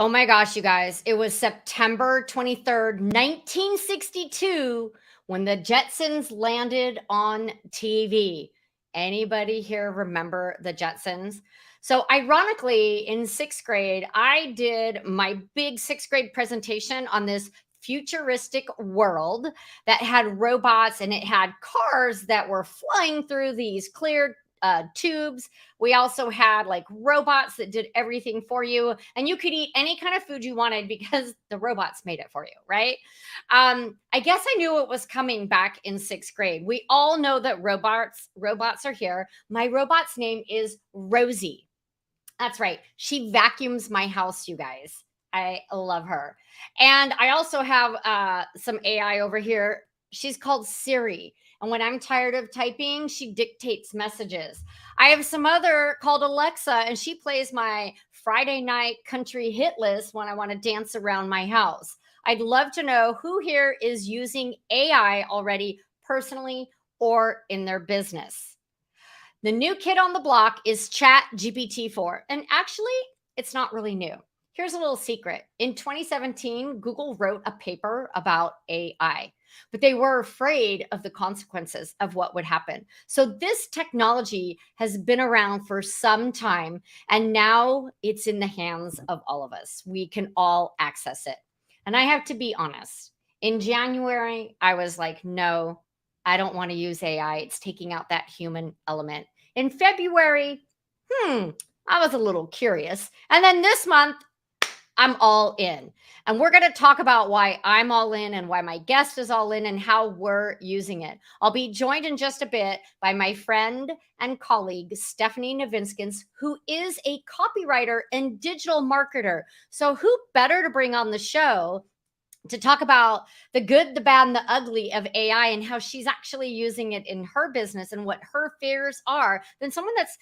Oh my gosh, you guys. It was September 23rd, 1962, when the Jetsons landed on TV. Anybody here remember the Jetsons? So, ironically, in sixth grade, I did my big sixth grade presentation on this futuristic world that had robots and it had cars that were flying through these clear tubes. We also had like robots that did everything for you, and you could eat any kind of food you wanted because the robots made it for you, right? I guess I knew it was coming back in sixth grade. We all know that robots are here. My robot's name is Rosie. That's right. She vacuums my house, you guys. I love her. And I also have some AI over here. She's called Siri. And when I'm tired of typing, she dictates messages. I have some other called Alexa, and she plays my Friday night country hit list when I want to dance around my house. I'd love to know who here is using AI already personally or in their business. The new kid on the block is Chat GPT-4. And actually, it's not really new. Here's a little secret. In 2017, Google wrote a paper about AI, but they were afraid of the consequences of what would happen. So this technology has been around for some time, and now it's in the hands of all of us. We can all access it. And I have to be honest. In January, I was like, no, I don't want to use AI. It's taking out that human element. In February, I was a little curious. And then this month, I'm all in. And we're going to talk about why I'm all in and why my guest is all in and how we're using it. I'll be joined in just a bit by my friend and colleague, Stephanie Novinskins, who is a copywriter and digital marketer. So who better to bring on the show to talk about the good, the bad, and the ugly of AI and how she's actually using it in her business and what her fears are than someone that's,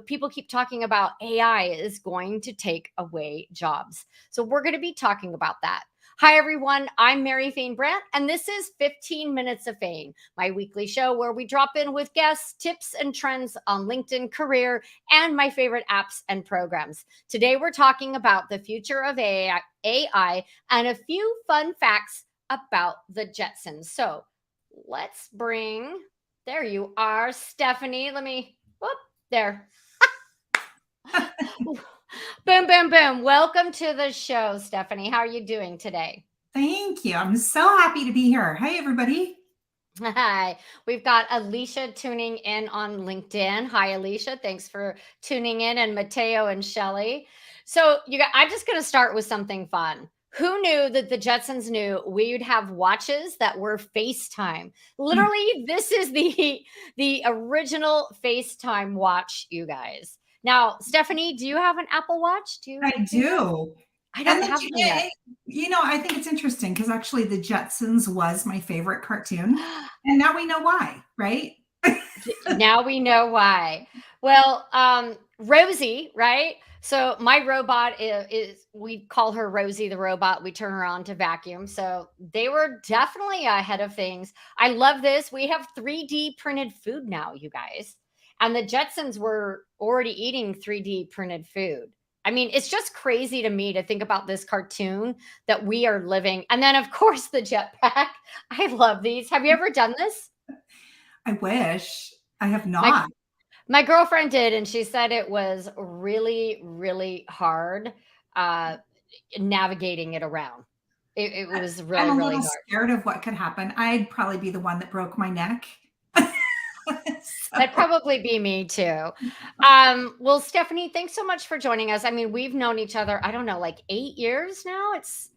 people keep talking about AI is going to take away jobs. So we're going to be talking about that. Hi, everyone. I'm Mary Fain Brandt, and this is 15 Minutes of Fain, my weekly show where we drop in with guests, tips, and trends on LinkedIn career and my favorite apps and programs. Today, we're talking about the future of AI and a few fun facts about the Jetsons. So let's there you are, Stephanie. There. Boom, boom, boom. Welcome to the show, Stephanie. How are you doing today? Thank you. I'm so happy to be here. Hi, everybody. Hi. We've got Alicia tuning in on LinkedIn. Hi, Alicia. Thanks for tuning in. And Mateo and Shelly. So I'm just going to start with something fun. Who knew that the Jetsons knew we would have watches that were FaceTime? Literally, this is the original FaceTime watch, you guys. Now, Stephanie, do you have an Apple Watch? I do. I don't have one yet. I think it's interesting because actually the Jetsons was my favorite cartoon. And now we know why, right? Now we know why. Well, Rosie, right? So my robot is we call her Rosie the robot. We turn her on to vacuum. So they were definitely ahead of things. I love this. We have 3D printed food now, you guys. And the Jetsons were already eating 3D printed food. I mean, it's just crazy to me to think about this cartoon that we are living. And then, of course, the jetpack. I love these. Have you ever done this? I wish. I have not. My girlfriend did, and she said it was really, really hard navigating it around. It was really, I'm a really little hard. scared of what could happen. I'd probably be the one that broke my neck. That'd probably be me too. Well, Stephanie, thanks so much for joining us. I mean, we've known each other, I don't know, like 8 years now. It's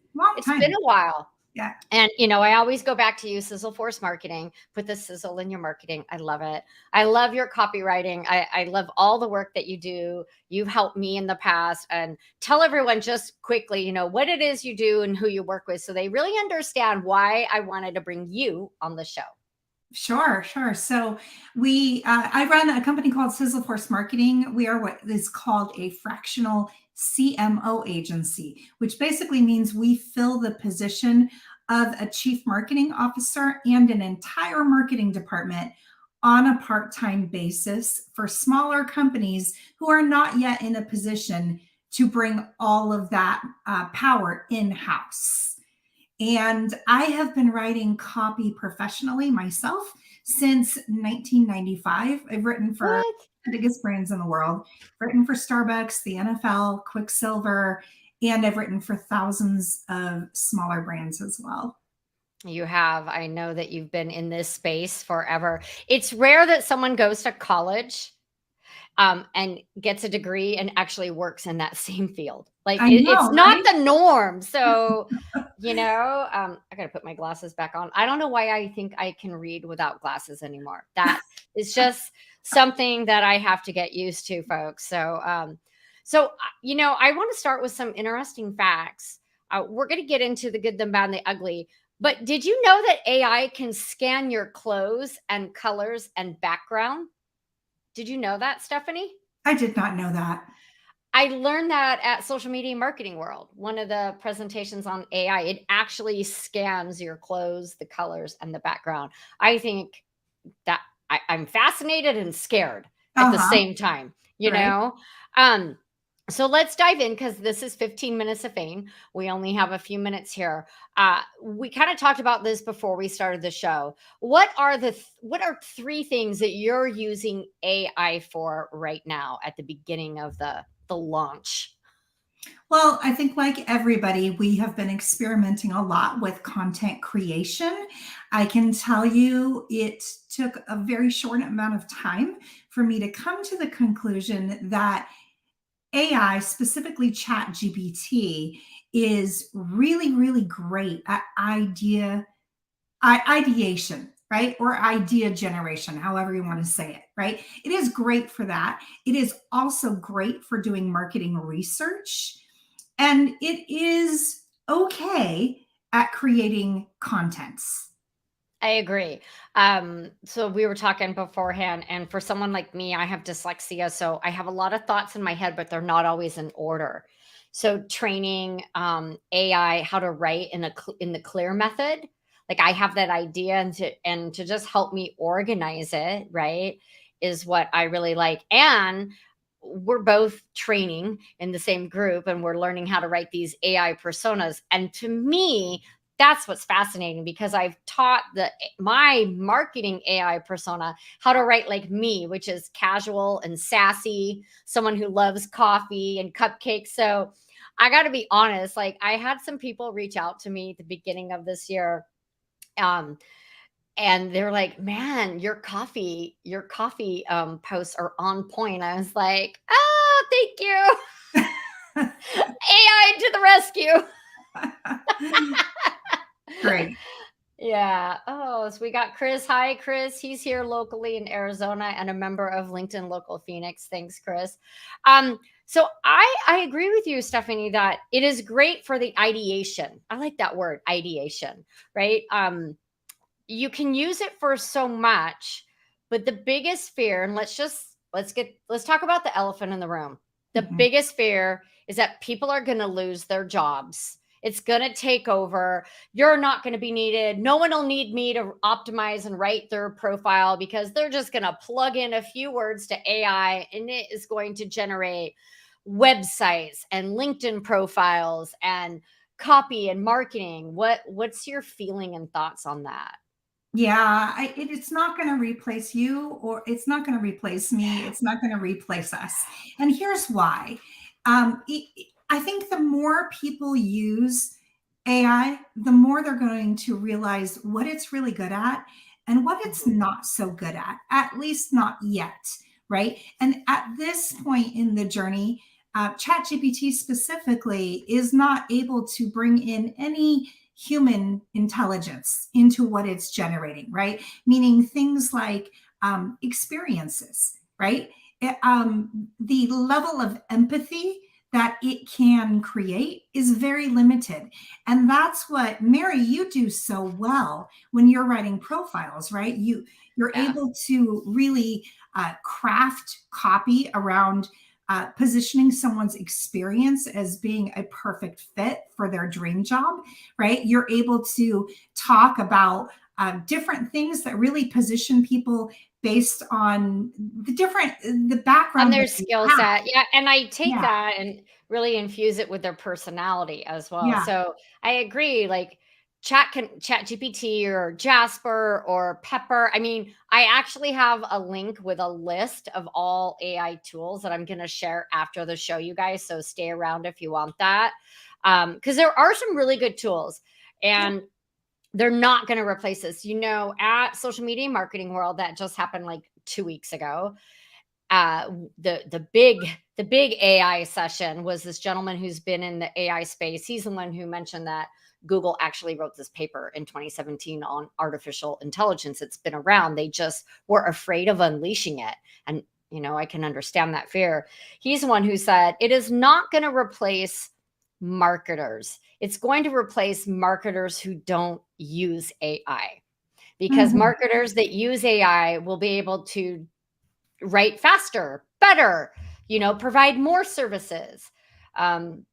been a while. Yeah. And, I always go back to you, Sizzle Force Marketing. Put the sizzle in your marketing. I love it. I love your copywriting. I love all the work that you do. You've helped me in the past. And tell everyone just quickly, what it is you do and who you work with so they really understand why I wanted to bring you on the show. Sure. So I run a company called Sizzle Force Marketing. We are what is called a fractional CMO agency, which basically means we fill the position of a chief marketing officer and an entire marketing department on a part-time basis for smaller companies who are not yet in a position to bring all of that power in-house. And I have been writing copy professionally myself since 1995. I've written for What? the biggest brands in the world, I've written for Starbucks, the NFL, Quicksilver, and I've written for thousands of smaller brands as well. You have. I know that you've been in this space forever. It's rare that someone goes to college and gets a degree and actually works in that same field. Like I it's know, not right? the norm. So, I got to put my glasses back on. I don't know why I think I can read without glasses anymore. That is just something that I have to get used to, folks. I want to start with some interesting facts. We're going to get into the good, the bad, and the ugly. But did you know that AI can scan your clothes and colors and background? Did you know that, Stephanie? I did not know that. I learned that at Social Media Marketing World, one of the presentations on AI. It actually scans your clothes, the colors, and the background. I think that I'm fascinated and scared at the Uh-huh. same time, you Right. know? Um, so let's dive in because this is 15 minutes of fame. We only have a few minutes here. We kind of talked about this before we started the show. What are three things that you're using AI for right now at the beginning of the launch? Well, I think like everybody, we have been experimenting a lot with content creation. I can tell you it took a very short amount of time for me to come to the conclusion that AI, specifically ChatGPT, is really, really great at ideation, right? Or idea generation, however you want to say it, right? It is great for that. It is also great for doing marketing research. And it is okay at creating contents. I agree. So we were talking beforehand, and for someone like me, I have dyslexia, so I have a lot of thoughts in my head, but they're not always in order. So training AI how to write in the clear method, like I have that idea, and to just help me organize it, right, is what I really like. And we're both training in the same group, and we're learning how to write these AI personas. And to me, that's what's fascinating because I've taught my marketing AI persona how to write like me, which is casual and sassy, someone who loves coffee and cupcakes. So I got to be honest, like I had some people reach out to me at the beginning of this year. Um, and they're like, "Man, your coffee posts are on point." I was like, "Oh, thank you, AI to the rescue." Great. Yeah. Oh, so we got Chris. Hi, Chris. He's here locally in Arizona and a member of LinkedIn Local Phoenix. Thanks, Chris. So I agree with you, Stephanie, that it is great for the ideation. I like that word, ideation, right? You can use it for so much, but the biggest fear, and let's talk about the elephant in the room. The Mhm. biggest fear is that people are going to lose their jobs. It's going to take over. You're not going to be needed. No one will need me to optimize and write their profile because they're just going to plug in a few words to AI and it is going to generate websites and LinkedIn profiles and copy and marketing. What's your feeling and thoughts on that? Yeah, it's not going to replace you, or it's not going to replace me. It's not going to replace us. And here's why. I think the more people use AI, the more they're going to realize what it's really good at and what it's Mhm. not so good at least not yet, right? And at this point in the journey, ChatGPT specifically is not able to bring in any human intelligence into what it's generating, right? Meaning things like experiences, right? The level of empathy that it can create is very limited. And that's what, Mary, you do so well when you're writing profiles, right? You're Yeah. able to really craft copy around positioning someone's experience as being a perfect fit for their dream job, right? You're able to talk about different things that really position people based on the On background their that they skill have. set. Yeah, and I take Yeah, that and really infuse it with their personality as well. yeah. So, I agree, like, ChatGPT or Jasper or Pepper. I mean, I actually have a link with a list of all AI tools that I'm gonna share after the show, you guys, so stay around if you want that. Because there are some really good tools, Yeah. and they're not gonna replace this. At Social Media Marketing World, that just happened, like, 2 weeks ago, the big AI session was this gentleman who's been in the AI space. He's the one who mentioned that Google actually wrote this paper in 2017 on artificial intelligence. It's been around. They just were afraid of unleashing it. And I can understand that fear. He's the one who said it is not going to replace marketers. It's going to replace marketers who don't use AI, because Mhm. marketers that use AI will be able to write faster, better, provide more services. Um,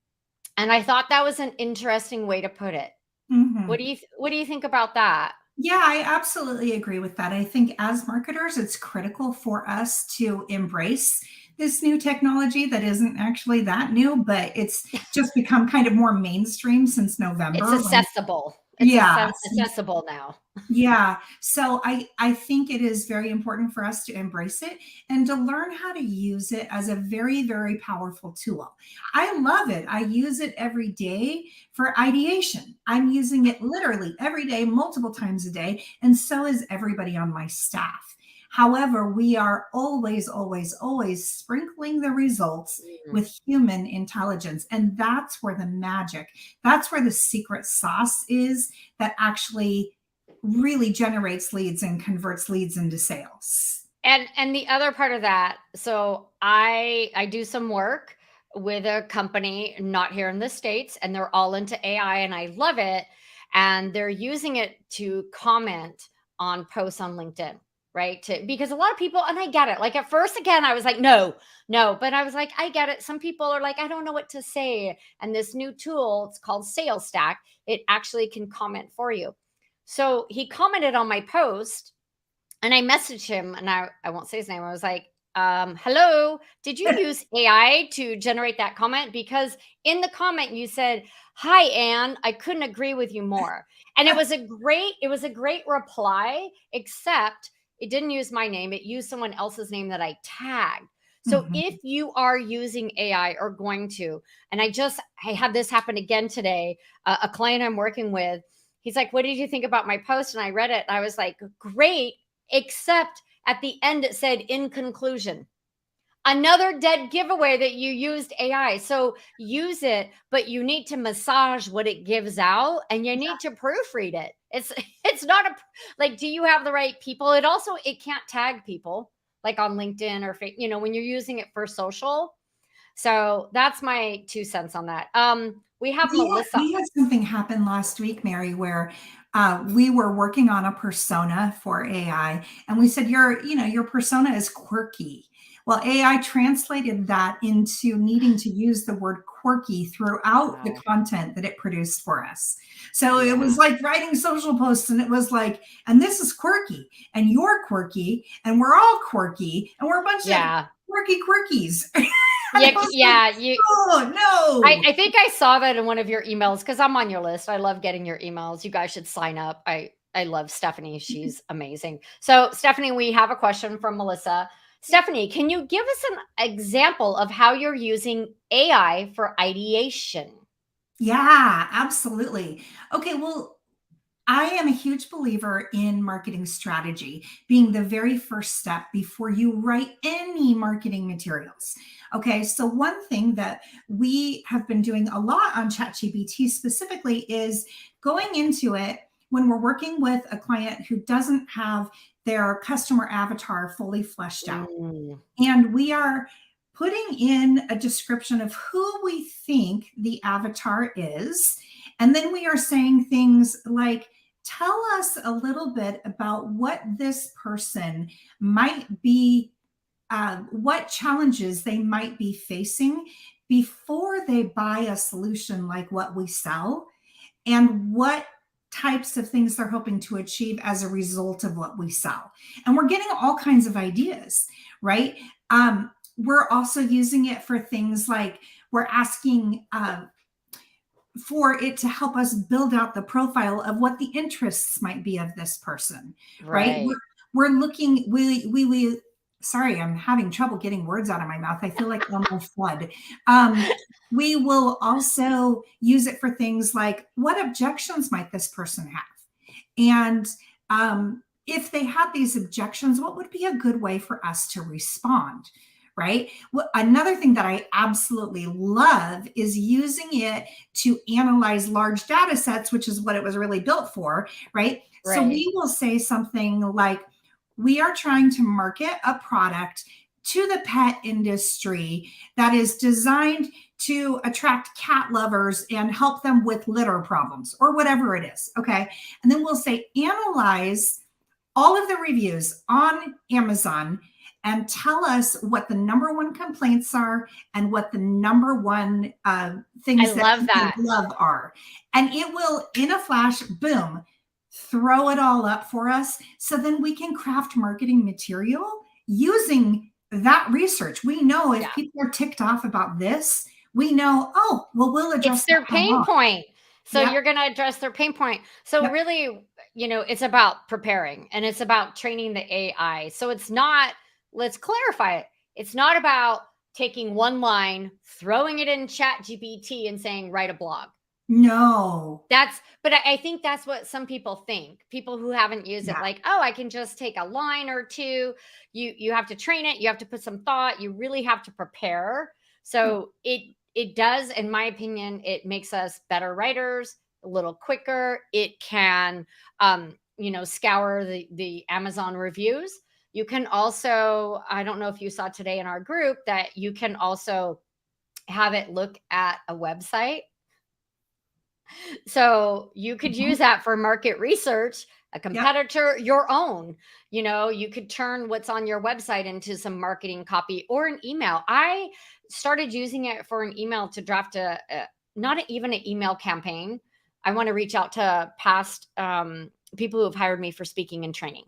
and I thought that was an interesting way to put it. What Mhm. do you what do you think about that? Yeah, I absolutely agree with that. I think as marketers, it's critical for us to embrace this new technology that isn't actually that new, but it's just become kind of more mainstream since It's November when, accessible. It's yeah, accessible now. yeah. So I think it is very important for us to embrace it and to learn how to use it as a very, very powerful tool. I love it. I use it every day for ideation. I'm using it literally every day, multiple times a day, and so is everybody on my staff. However, we are always, always, always sprinkling the results Mm. with human intelligence. And that's where the magic, that's where the secret sauce is that actually really generates leads and converts leads into sales. And the other part of that, so I do some work with a company not here in the States, and they're all into AI, and I love it. And they're using it to comment on posts on LinkedIn, right? Because a lot of people, and I get it. Like, at first, again, I was like, no, no, but I was like, I get it. Some people are like, I don't know what to say. And this new tool, it's called Sales Stack, it actually can comment for you. So he commented on my post, and I messaged him, and I won't say his name. I was like, hello, did you use AI to generate that comment? Because in the comment you said, hi, Anne, I couldn't agree with you more. And it was a great reply, except it didn't use my name. It used someone else's name that I tagged. So if Mhm. you are using AI or going to, and I had this happen again today, a client I'm working with, he's like, what did you think about my post? And I read it, and I was like, great, except at the end it said, in conclusion, another dead giveaway that you used AI. So use it, but you need to massage what it gives out, and you need to proofread it. It's not like, do you have the right people? It can't tag people like on LinkedIn or when you're using it for social. So that's my 2 cents on that. We have Melissa. We had something happen last week, Mary, where we were working on a persona for AI, and we said your persona is quirky. Well, AI translated that into needing to use the word quirky throughout the Wow. content that it produced for us. So it Yeah. was like writing social posts, and it was like, and this is quirky, and you're quirky, and we're all quirky, and we're a bunch of Yeah. quirky quirkies. And Yeah. I was like, Yeah. You oh I, no. I think I saw that in one of your emails, because I'm on your list. I love getting your emails. You guys should sign up. I love Stephanie. She's amazing. So, Stephanie, we have a question from Melissa. Stephanie, can you give us an example of how you're using AI for ideation? Yeah, absolutely. Okay, well, I am a huge believer in marketing strategy being the very first step before you write any marketing materials. Okay, so one thing that we have been doing a lot on ChatGPT specifically is going into it when we're working with a client who doesn't have their customer avatar fully fleshed out. Mm, And we are putting in a description of who we think the avatar is. And then we are saying things like, tell us a little bit about what this person might be, what challenges they might be facing before they buy a solution like what we sell, and what types of things they're hoping to achieve as a result of what we sell. And we're getting all kinds of ideas, right? We're also using it for things like we're asking for it to help us build out the profile of what the interests might be of this person, right? Right. We're looking, we sorry, I'm having trouble getting words out of my mouth. I feel like Elmo Flood. We will also use it for things like what objections might this person have? And if they have these objections, what would be a good way for us to respond? Right. Well, another thing that I absolutely love is using it to analyze large data sets, which is what it was really built for. Right. So Right. we will say something like, we are trying to market a product to the pet industry that is designed to attract cat lovers and help them with litter problems or whatever it is. Okay. And then we'll say, analyze all of the reviews on Amazon and tell us what the number one complaints are and what the number one things I that love people that. love are. And it will, in a flash, boom, throw it all up for us. So then we can craft marketing material using that research. We know if Yeah. people are ticked off about this, we know, oh, well, we'll address It's their that pain tomorrow. point. So Yep. you're going to address their pain point. So Yep. really, it's about preparing and it's about training the AI. So it's not, let's clarify it. It's not about taking one line, throwing it in Chat GPT and saying, write a blog. No. But I think that's what some people think. People who haven't used it, Yeah. like, oh, I can just take a line or two. You have to train it. You have to put some thought. You really have to prepare. So it does, in my opinion, it makes us better writers, a little quicker. It can, scour the Amazon reviews. You can also, I don't know if you saw today in our group that you can also have it look at a website. So you could Mhm. use that for market research, a Yep. competitor, your own. You could turn what's on your website into some marketing copy or an email. I started using it for an email to draft not even an email campaign. I want to reach out to past people who have hired me for speaking and training,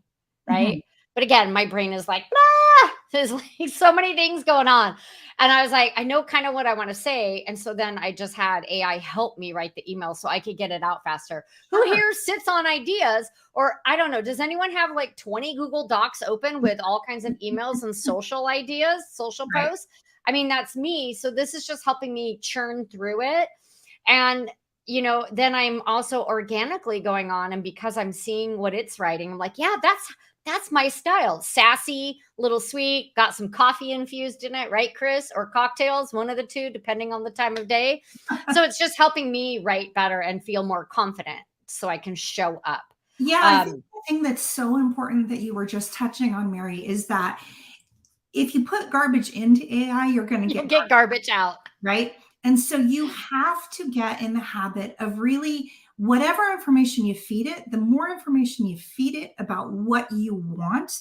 right? Mhm. But again, my brain is like, ah, there's like so many things going on. And I was like, I know kind of what I want to say. And so then I just had AI help me write the email so I could get it out faster. Who Sure. here sits on ideas? Or I don't know, does anyone have like 20 Google Docs open with all kinds of emails and social ideas, social Right. posts? I mean, that's me. So this is just helping me churn through it. And then I'm also organically going on, and because I'm seeing what it's writing, I'm like, yeah, that's my style. Sassy, little sweet, got some coffee infused in it, right, Chris? Or cocktails, one of the two, depending on the time of day. So it's just helping me write better and feel more confident so I can show up. Yeah, I think the thing that's so important that you were just touching on, Mary, is that if you put garbage into AI, you're going to You'll get get garbage out. right? And so you have to get in the habit of really, whatever information you feed it, the more information you feed it about what you want,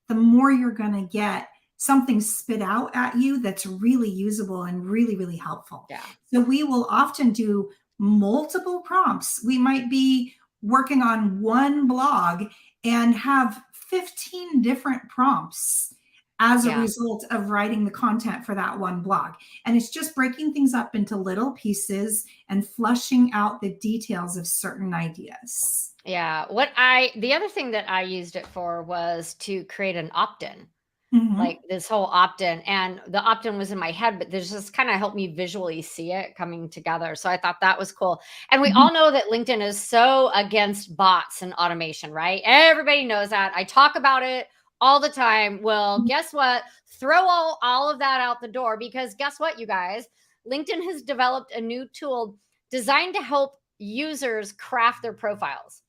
the more you're going to get something spit out at you that's really usable and really, really helpful. Yeah. So we will often do multiple prompts. We might be working on one blog and have 15 different prompts as a Yeah. result of writing the content for that one blog. And it's just breaking things up into little pieces and flushing out the details of certain ideas. Yeah. The other thing that I used it for was to create an opt-in. Mhm. Like this whole opt-in, and the opt-in was in my head, but this just kind of helped me visually see it coming together. So I thought that was cool. And we Mhm. all know that LinkedIn is so against bots and automation, right? Everybody knows that. I talk about it all the time. Well, guess what? Throw all of that out the door, because guess what, you guys? LinkedIn has developed a new tool designed to help users craft their profiles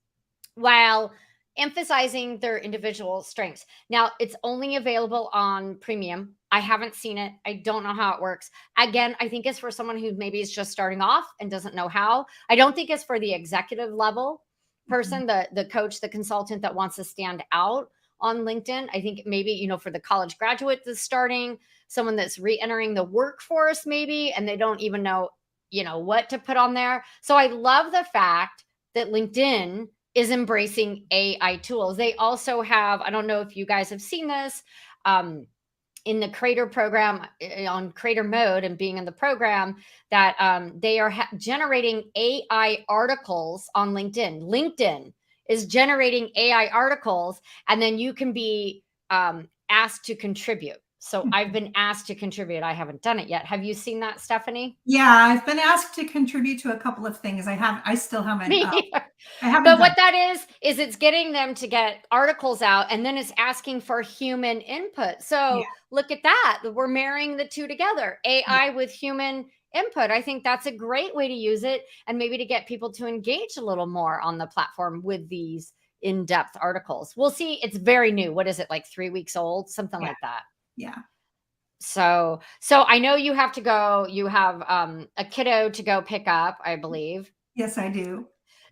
while emphasizing their individual strengths. Now, it's only available on premium. I haven't seen it. I don't know how it works. Again, I think it's for someone who maybe is just starting off and doesn't know how. I don't think it's for the executive level Mhm. person, the coach, the consultant that wants to stand out on LinkedIn. I think maybe, for the college graduate that's starting, someone that's re-entering the workforce maybe, and they don't even know, what to put on there. So I love the fact that LinkedIn is embracing AI tools. They also have, I don't know if you guys have seen this, in the creator program, on creator mode and being in the program, that they are generating AI articles on LinkedIn. LinkedIn is generating AI articles, and then you can be asked to contribute. So I've been asked to contribute. I haven't done it yet. Have you seen that, Stephanie? Yeah, I've been asked to contribute to a couple of things. I still haven't, Me either. I haven't But done what that is it's getting them to get articles out, and then it's asking for human input. it. So look at that. We're marrying the two together, Yeah, AI with human input. I think that's a great way to use it, and maybe to get people to engage a little more on the platform with these in-depth articles. We'll see. It's very new. What is it, like 3 weeks old? Something yeah, like that. yeah. So I know you have to go. You have a kiddo to go pick up, I believe. Yes, I do.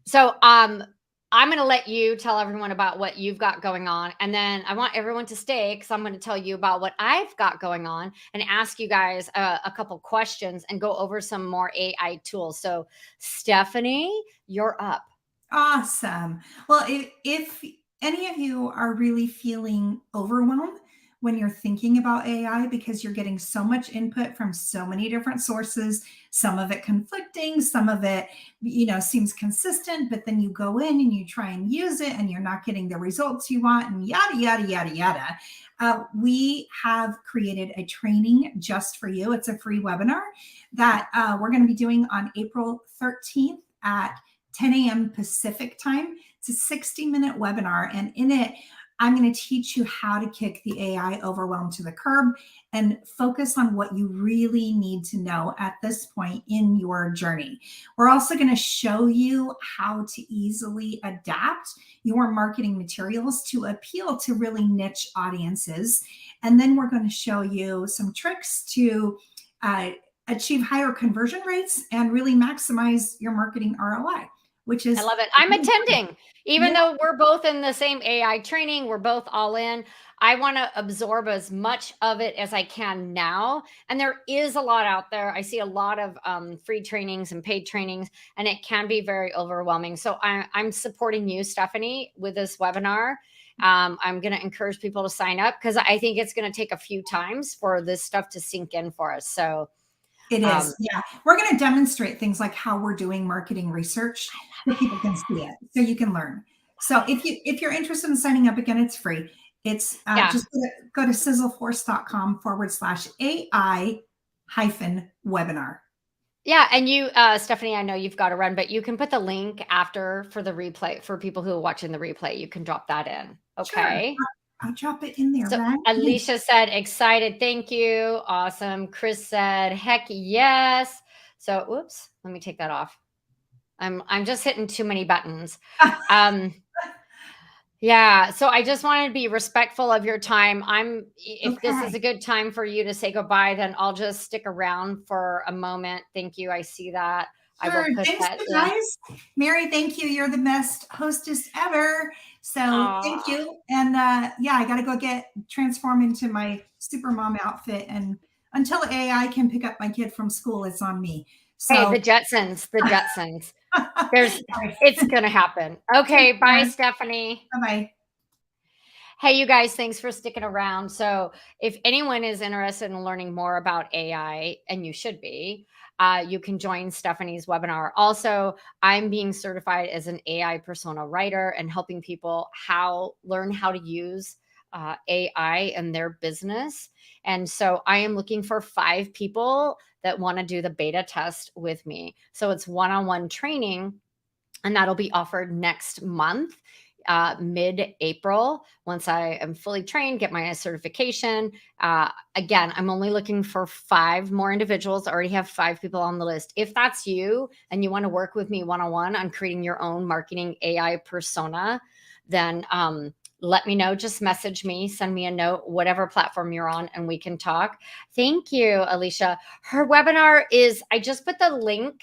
So, I'm going to let you tell everyone about what you've got going on. And then I want everyone to stay, because I'm going to tell you about what I've got going on and ask you guys a couple questions and go over some more AI tools. So, Stephanie, you're up. Awesome. Well, if any of you are really feeling overwhelmed when you're thinking about AI because you're getting so much input from so many different sources, some of it conflicting, some of it, seems consistent, but then you go in and you try and use it and you're not getting the results you want, and yada, yada, yada, yada. We have created a training just for you. It's a free webinar that we're going to be doing on April 13th at 10 a.m. Pacific time. It's a 60-minute webinar. And in it, I'm going to teach you how to kick the AI overwhelm to the curb and focus on what you really need to know at this point in your journey. We're also going to show you how to easily adapt your marketing materials to appeal to really niche audiences. And then we're going to show you some tricks to achieve higher conversion rates and really maximize your marketing ROI. Which I is love it. I'm really great. attending. Even Yeah, though we're both in the same AI training, we're both all in. I want to absorb as much of it as I can now. And there is a lot out there. I see a lot of free trainings and paid trainings, and it can be very overwhelming. So I'm supporting you, Stephanie, with this webinar. I'm going to encourage people to sign up, because I think it's going to take a few times for this stuff to sink in for us. So it is. Yeah. We're going to demonstrate things like how we're doing marketing research so people can see it, so you can learn. So if you're interested in signing up, again, it's free. It's yeah. just go to sizzleforce.com/AI hyphen webinar. Yeah, and you, Stephanie, I know you've got to run, but you can put the link after for the replay for people who are watching the replay. You can drop that in. Sure. Okay. I'll drop it in there, So right? Alicia said, excited. Thank you. Awesome. Chris said, heck yes. So, whoops, let me take that off. I'm just hitting too many buttons. Yeah, so I just wanted to be respectful of your time. If this is Okay. a good time for you to say goodbye, then I'll just stick around for a moment. Thank you. I see that. I will Sure. put Thanks, that you in. guys. Mary, thank you. You're the best hostess ever. So thank Aw. you. And yeah, I got to go transform into my super mom outfit. And until AI can pick up my kid from school, it's on me. Hey, So the Jetsons, the Jetsons. There's, all right. it's gonna happen. Take Okay, bye, care. Stephanie. Bye-bye. Hey, you guys, thanks for sticking around. So, if anyone is interested in learning more about AI, and you should be, you can join Stephanie's webinar. Also, I'm being certified as an AI persona writer and helping people learn how to use AI in their business. And so, I am looking for 5 people that want to do the beta test with me. So, it's one-on-one training, and that'll be offered next month, mid-April, once I am fully trained, get my certification. Again, I'm only looking for 5 more individuals. I already have 5 people on the list. If that's you and you want to work with me one-on-one on creating your own marketing AI persona, then let me know. Just message me, send me a note, whatever platform you're on, and we can talk. Thank you, Alicia. Her webinar is, I just put the link.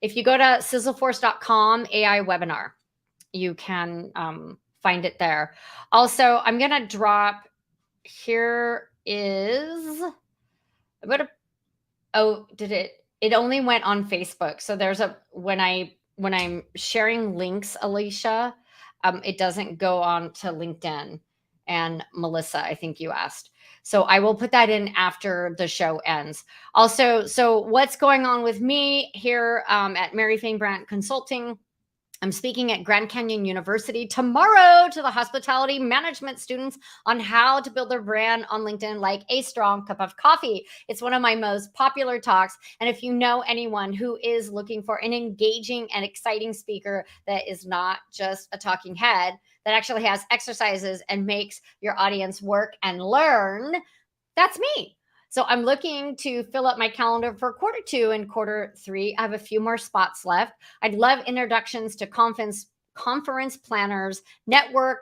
If you go to sizzleforce.com AI webinar, you can find it there. Also, I'm going to drop, here is, I'm going to, oh, it only went on Facebook. So when I when I'm sharing links, Alicia, it doesn't go on to LinkedIn. And Melissa, I think you asked. So I will put that in after the show ends. Also, so what's going on with me here at Mary Fain Brandt Consulting? I'm speaking at Grand Canyon University tomorrow to the hospitality management students on how to build their brand on LinkedIn like a strong cup of coffee. It's one of my most popular talks. And if you know anyone who is looking for an engaging and exciting speaker that is not just a talking head, that actually has exercises and makes your audience work and learn, that's me. So I'm looking to fill up my calendar for Q2 and Q3. I have a few more spots left. I'd love introductions to conference planners, network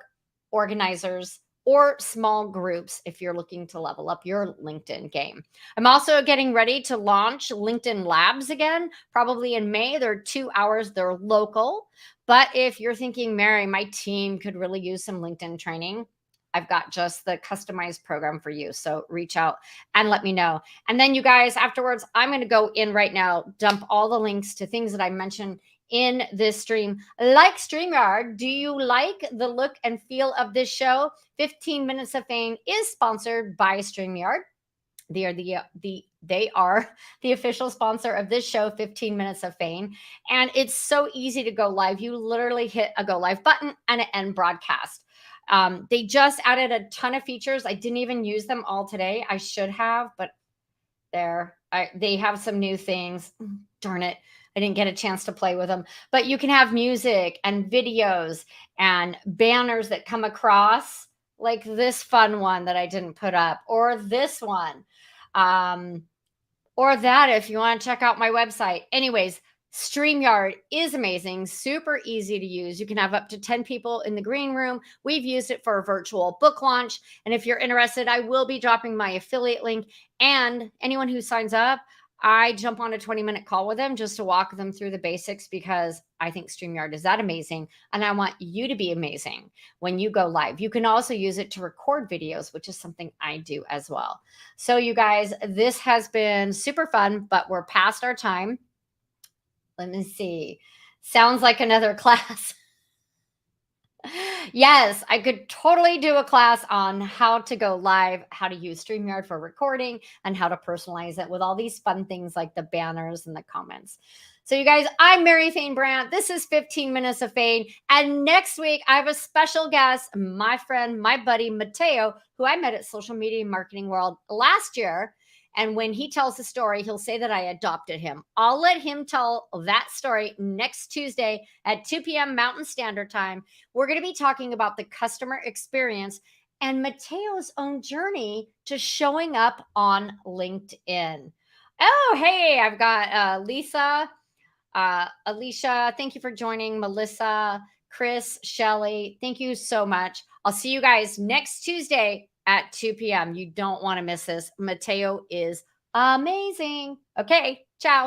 organizers, or small groups if you're looking to level up your LinkedIn game. I'm also getting ready to launch LinkedIn Labs again, probably in May. They're 2 hours, they're local. But if you're thinking, Mary, my team could really use some LinkedIn training, I've got just the customized program for you. So reach out and let me know. And then you guys, afterwards, I'm going to go in right now, dump all the links to things that I mentioned in this stream. Like StreamYard, do you like the look and feel of this show? 15 Minutes of Fame is sponsored by StreamYard. They are the official sponsor of this show, 15 Minutes of Fame. And it's so easy to go live. You literally hit a go live button and an end broadcast. They just added a ton of features. I didn't even use them all today. I should have, but they have some new things. Darn it. I didn't get a chance to play with them. But you can have music and videos and banners that come across, like this fun one that I didn't put up, or this one, or that if you want to check out my website. Anyways, StreamYard is amazing, super easy to use. You can have up to 10 people in the green room. We've used it for a virtual book launch. And if you're interested, I will be dropping my affiliate link. And anyone who signs up, I jump on a 20-minute call with them just to walk them through the basics, because I think StreamYard is that amazing. And I want you to be amazing when you go live. You can also use it to record videos, which is something I do as well. So you guys, this has been super fun, but we're past our time. Let me see. Sounds like another class. Yes, I could totally do a class on how to go live, how to use StreamYard for recording, and how to personalize it with all these fun things like the banners and the comments. So you guys, I'm Mary Fain Brandt. This is 15 Minutes of Fame. And next week, I have a special guest, my friend, my buddy, Mateo, who I met at Social Media Marketing World last year. And when he tells the story, he'll say that I adopted him. I'll let him tell that story next Tuesday at 2 p.m. Mountain Standard Time. We're going to be talking about the customer experience and Mateo's own journey to showing up on LinkedIn. Oh, hey, I've got Lisa, Alicia, thank you for joining. Melissa, Chris, Shelly, thank you so much. I'll see you guys next Tuesday at 2 p.m. You don't want to miss this. Mateo is amazing. Okay, ciao.